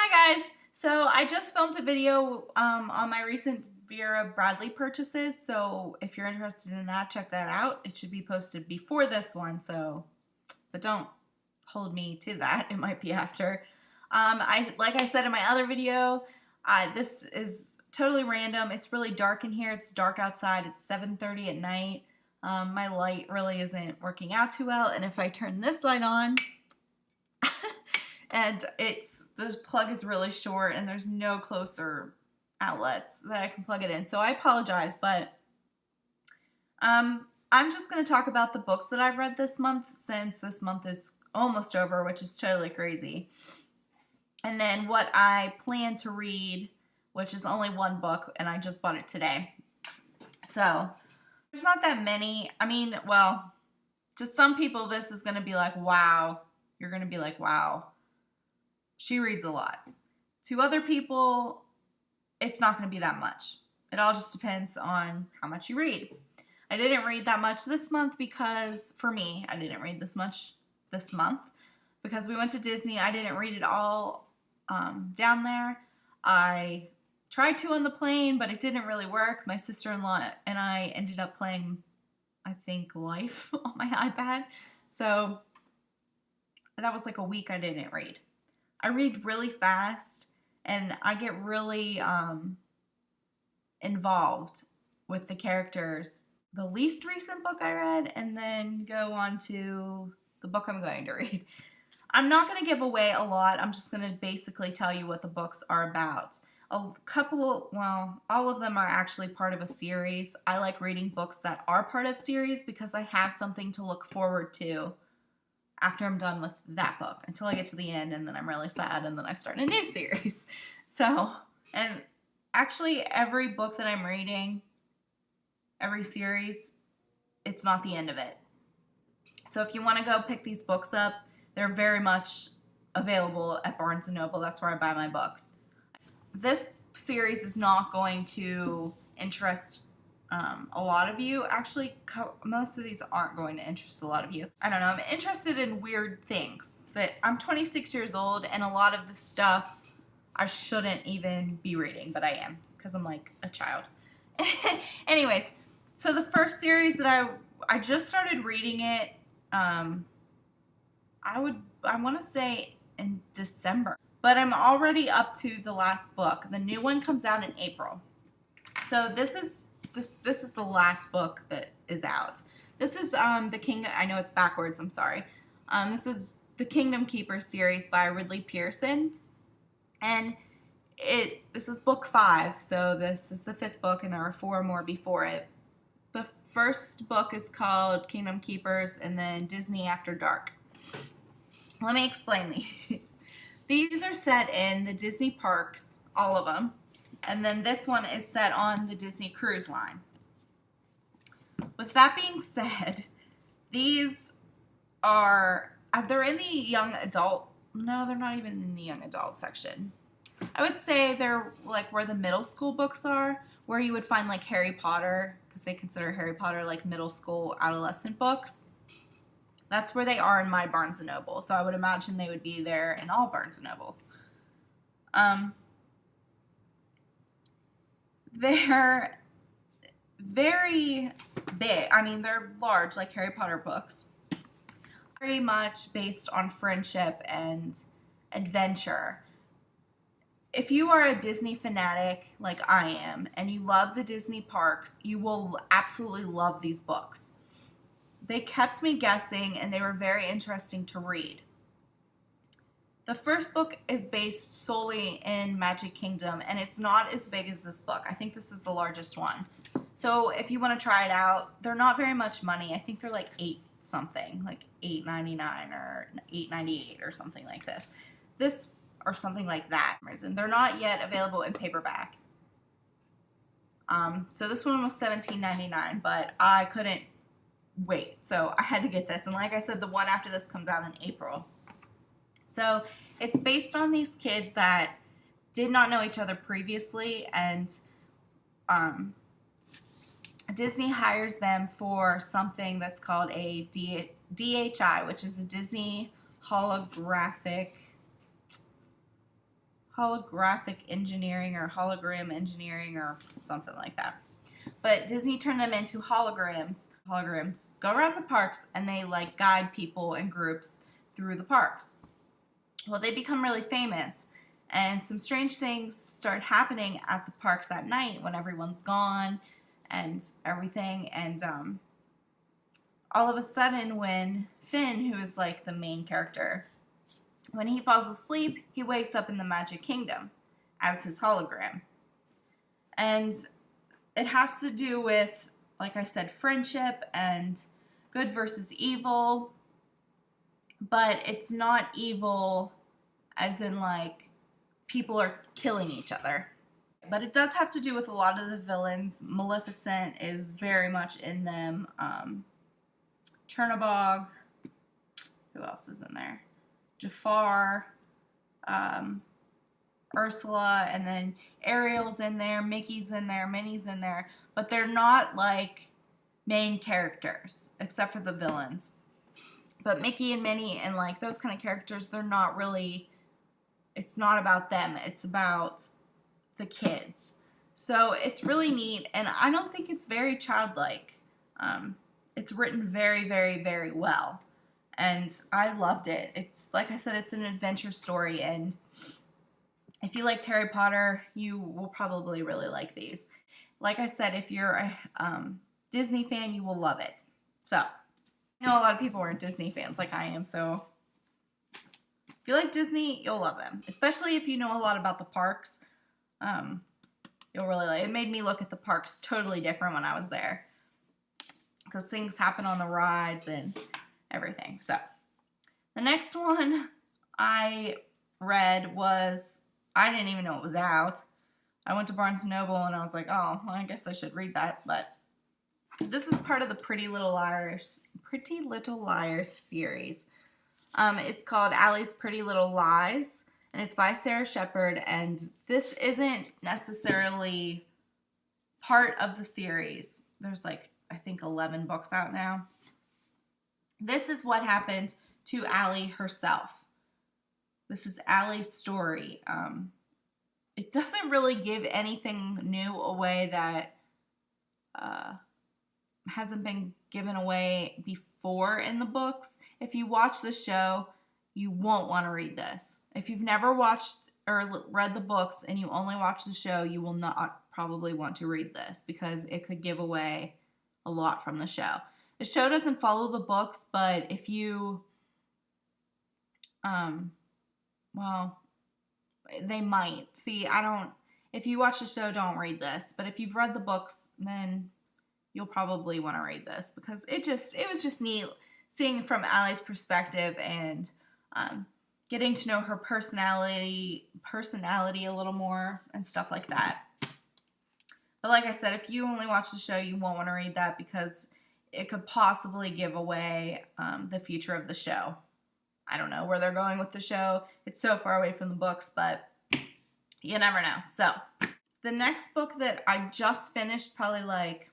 Hi guys! So I just filmed a video on my recent Vera Bradley purchases, so if you're interested in that, check that out. It should be posted before this one, but don't hold me to that. It might be after. Like I said in my other video, this is totally random. It's really dark in here. It's dark outside. It's 7:30 at night. My light really isn't working out too well, and if I turn this light on, and the plug is really short and there's no closer outlets that I can plug it in. So I apologize, but I'm just going to talk about the books that I've read this month, since this month is almost over, which is totally crazy. And then what I plan to read, which is only one book, and I just bought it today. So there's not that many. I mean, well, to some people this is going to be like, wow. You're going to be like, wow. She reads a lot. To other people, it's not going to be that much. It all just depends on how much you read. I didn't read that much this month because, for me, I didn't read this much this month because we went to Disney. I didn't read it all down there. I tried to on the plane, but it didn't really work. My sister-in-law and I ended up playing, I think, Life on my iPad. So that was like a week I didn't read. I read really fast, and I get really involved with the characters. The least recent book I read, and then go on to the book I'm going to read. I'm not going to give away a lot. I'm just going to basically tell you what the books are about. All of them are actually part of a series. I like reading books that are part of series because I have something to look forward to after I'm done with that book, until I get to the end, and then I'm really sad, and then I start a new series. So, and actually every book that I'm reading, every series, it's not the end of it. So if you want to go pick these books up, they're very much available at Barnes & Noble. That's where I buy my books. This series is not going to interest a lot of you. Actually, most of these aren't going to interest a lot of you. I don't know. I'm interested in weird things. But I'm 26 years old, and a lot of the stuff I shouldn't even be reading, but I am because I'm like a child. Anyways, so the first series that I just started reading it. I want to say in December, but I'm already up to the last book. The new one comes out in April. So this is the last book that is out. This is the Kingdom. I know it's backwards. I'm sorry. This is the Kingdom Keeper series by Ridley Pearson, and this is book 5. So this is the 5th book, and there are 4 more before it. The first book is called Kingdom Keepers, and then Disney After Dark. Let me explain these. These are set in the Disney parks, all of them. And then this one is set on the Disney Cruise Line. With that being said, these they're in the young adult. No, they're not even in the young adult section. I would say they're like where the middle school books are, where you would find like Harry Potter, because they consider Harry Potter like middle school adolescent books. That's where they are in my Barnes & Noble. So I would imagine they would be there in all Barnes & Nobles. They're very big. I mean, they're large, like Harry Potter books. Very much based on friendship and adventure. If you are a Disney fanatic like I am, and you love the Disney parks, you will absolutely love these books. They kept me guessing, and they were very interesting to read. The first book is based solely in Magic Kingdom, and it's not as big as this book. I think this is the largest one. So if you want to try it out, they're not very much money. I think they're like $8 something, like $8.99 or $8.98 or something like this. Or something like that. And they're not yet available in paperback. So this one was $17.99, but I couldn't wait. So I had to get this. And like I said, the one after this comes out in April. So it's based on these kids that did not know each other previously, and Disney hires them for something that's called a DHI, which is a Disney holographic holographic engineering or hologram engineering or something like that. But Disney turned them into holograms. Holograms go around the parks and they like guide people in groups through the parks. Well, they become really famous, and some strange things start happening at the parks at night when everyone's gone and everything. And all of a sudden, when Finn, who is like the main character, when he falls asleep, he wakes up in the Magic Kingdom as his hologram. And it has to do with, like I said, friendship and good versus evil. But it's not evil as in like people are killing each other. But it does have to do with a lot of the villains. Maleficent is very much in them. Chernabog. Who else is in there? Jafar. Ursula. And then Ariel's in there. Mickey's in there. Minnie's in there. But they're not like main characters. Except for the villains. But Mickey and Minnie and like those kind of characters, they're not really... It's not about them. It's about the kids. So it's really neat, and I don't think it's very childlike. It's written very, very, very well, and I loved it. It's, like I said, it's an adventure story, and if you liked Harry Potter, you will probably really like these. Like I said, if you're a Disney fan, you will love it. So, I know a lot of people aren't Disney fans like I am, so if you like Disney, you'll love them. Especially if you know a lot about the parks. You'll really like it. It made me look at the parks totally different when I was there. Because things happen on the rides and everything. So, the next one I read was, I didn't even know it was out. I went to Barnes & Noble and I was like, oh, well, I guess I should read that. But this is part of the Pretty Little Liars series. It's called Allie's Pretty Little Lies, and it's by Sara Shepard, and this isn't necessarily part of the series. There's like, I think 11 books out now. This is what happened to Allie herself. This is Allie's story. It doesn't really give anything new away that hasn't been given away before in the books. If you watch the show, you won't want to read this. If you've never watched or read the books and you only watch the show, you will not probably want to read this because it could give away a lot from the show. The show doesn't follow the books, but if you, well, they might. See, if you watch the show, don't read this. But if you've read the books, then you'll probably want to read this because it was just neat seeing from Allie's perspective and getting to know her personality a little more and stuff like that. But like I said, if you only watch the show, you won't want to read that because it could possibly give away the future of the show. I don't know where they're going with the show. It's so far away from the books, but you never know. So the next book that I just finished probably like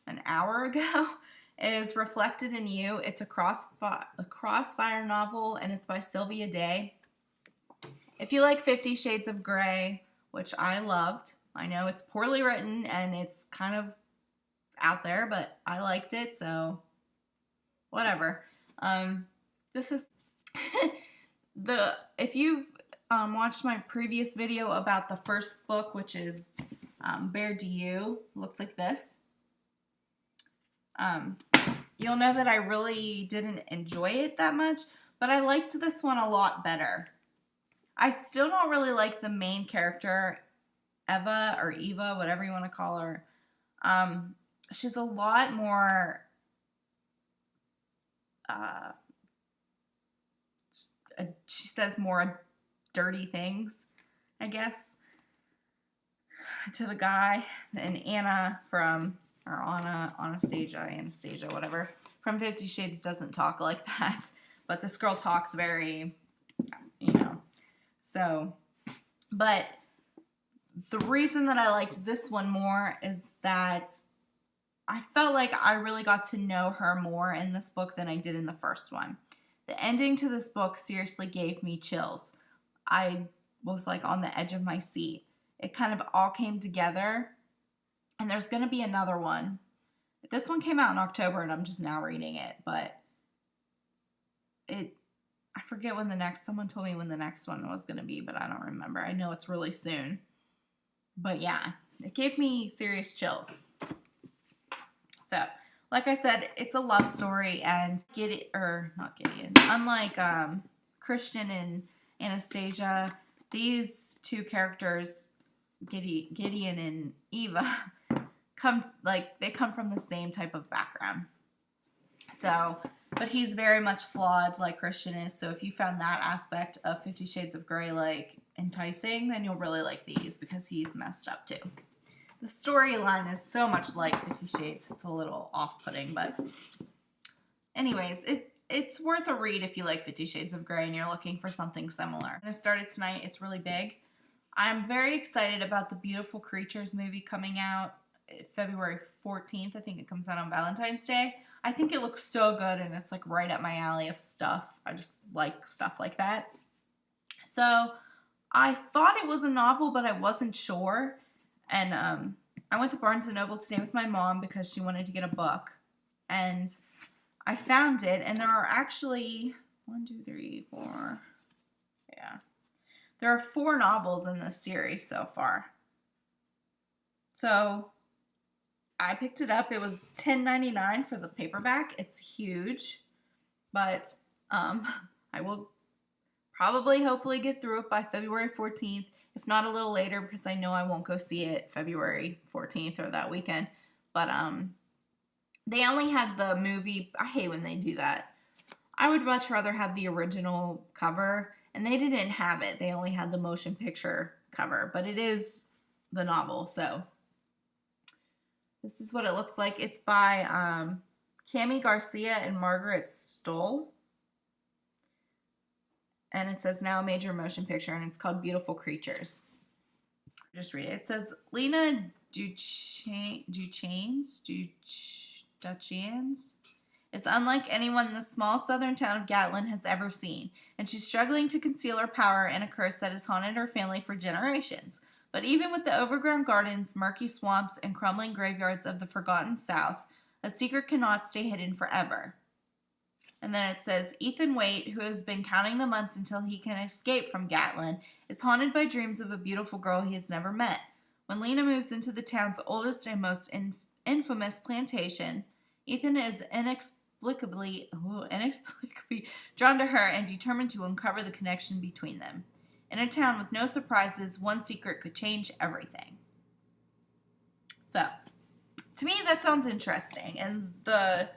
an hour ago is Reflected in You. It's a crossfire novel, and it's by Sylvia Day. If you like 50 Shades of Grey, which I loved, I know it's poorly written and it's kind of out there, but I liked it, so whatever. This is if you've watched my previous video about the first book, which is Bare to You, looks like this. You'll know that I really didn't enjoy it that much, but I liked this one a lot better. I still don't really like the main character, Eva or Eva, whatever you want to call her. She's a lot more she says more dirty things, I guess, to the guy than Anna from, or Anastasia, whatever, from 50 Shades doesn't talk like that. But this girl talks very, so, but the reason that I liked this one more is that I felt like I really got to know her more in this book than I did in the first one. The ending to this book seriously gave me chills. I was like on the edge of my seat. It kind of all came together, and there's going to be another one. This one came out in October, and I'm just now reading it, but I forget when someone told me when the next one was going to be, but I don't remember. I know it's really soon. But yeah, it gave me serious chills. So, like I said, it's a love story, and unlike Christian and Anastasia, these two characters, Gideon and Eva, come from the same type of background. So, but he's very much flawed like Christian is. So if you found that aspect of 50 Shades of Grey like enticing, then you'll really like these because he's messed up too. The storyline is so much like 50 Shades. It's a little off-putting, but anyways, it's worth a read if you like 50 Shades of Grey and you're looking for something similar. I'm going to start it tonight. It's really big. I'm very excited about the Beautiful Creatures movie coming out February 14th. I think it comes out on Valentine's Day. I think it looks so good, and it's like right up my alley of stuff. I just like stuff like that. So I thought it was a novel, but I wasn't sure. And I went to Barnes & Noble today with my mom because she wanted to get a book. And I found it, and there are actually 1, 2, 3, 4. Yeah. There are 4 novels in this series so far. So I picked it up. It was $10.99 for the paperback. It's huge, but I will probably hopefully get through it by February 14th, if not a little later, because I know I won't go see it February 14th or that weekend. But they only had the movie. I hate when they do that. I would much rather have the original cover, and they didn't have it. They only had the motion picture cover, but it is the novel, so this is what it looks like. It's by Cami Garcia and Margaret Stohl. And it says now a major motion picture, and it's called Beautiful Creatures. Just read it. It says Lena Duchains is unlike anyone in the small southern town of Gatlin has ever seen, and she's struggling to conceal her power and a curse that has haunted her family for generations. But even with the overgrown gardens, murky swamps, and crumbling graveyards of the forgotten South, a secret cannot stay hidden forever. And then it says, Ethan Waite, who has been counting the months until he can escape from Gatlin, is haunted by dreams of a beautiful girl he has never met. When Lena moves into the town's oldest and most infamous plantation, Ethan is inexplicably drawn to her and determined to uncover the connection between them. In a town with no surprises, one secret could change everything. So, to me, that sounds interesting. And the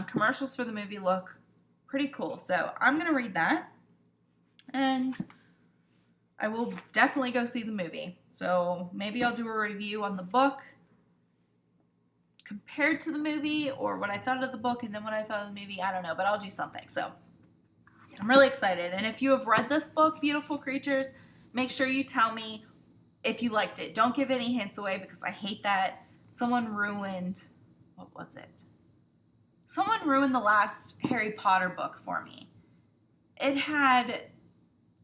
commercials for the movie look pretty cool. So, I'm going to read that. And I will definitely go see the movie. So, maybe I'll do a review on the book compared to the movie, or what I thought of the book and then what I thought of the movie. I don't know, but I'll do something. So, I'm really excited. And if you have read this book, Beautiful Creatures, make sure you tell me if you liked it. Don't give any hints away because I hate that. Someone ruined, what was it? Someone ruined the last Harry Potter book for me. It had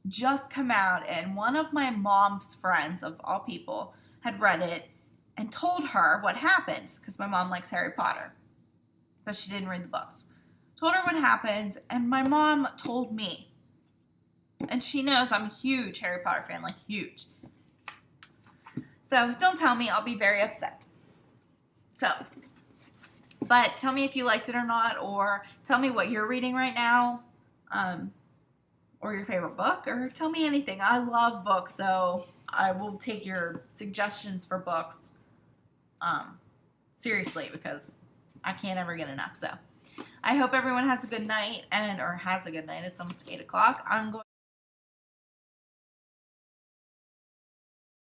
just come out, and one of my mom's friends, of all people, had read it and told her what happened, because my mom likes Harry Potter, but she didn't read the books. Told her what happened, and my mom told me. And she knows I'm a huge Harry Potter fan, like huge. So don't tell me, I'll be very upset. So, but tell me if you liked it or not, or tell me what you're reading right now, or your favorite book, or tell me anything. I love books, so I will take your suggestions for books seriously, because I can't ever get enough. So I hope everyone has a good night, or has a good night. It's almost 8 o'clock. I'm going